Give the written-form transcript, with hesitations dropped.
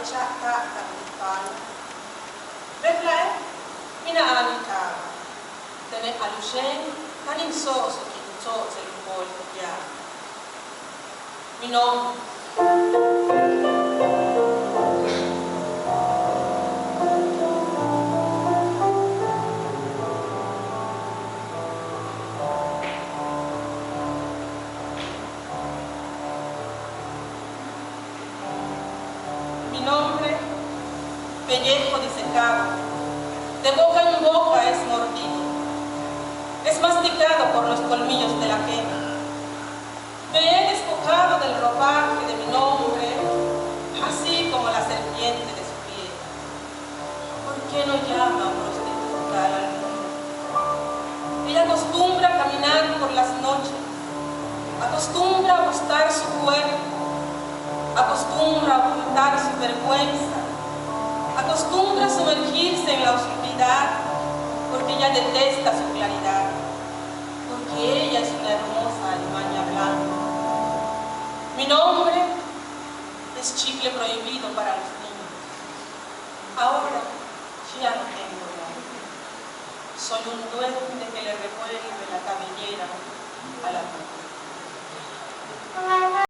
ciacca di spalla. Perché mina amica, te ne alusceni, tan insoso che non so se lo vuoi copiare. Mi nome. Mi nombre, pellejo disecado, de boca en boca es mordido, es masticado por los colmillos de la quema. Me he despojado del ropaje de mi nombre, así como la serpiente de su piel. ¿Por qué no llama prostituta al mundo? Ella acostumbra caminar por las noches, acostumbra gustar su cuerpo, acostumbra ocultar su vergüenza, acostumbra sumergirse en la oscuridad, porque ella detesta su claridad, porque ella es una hermosa alimaña blanca. Mi nombre es chicle prohibido para los niños. Ahora ya no tengo nombre. Soy un duende que le revuelve la cabellera a la mujer.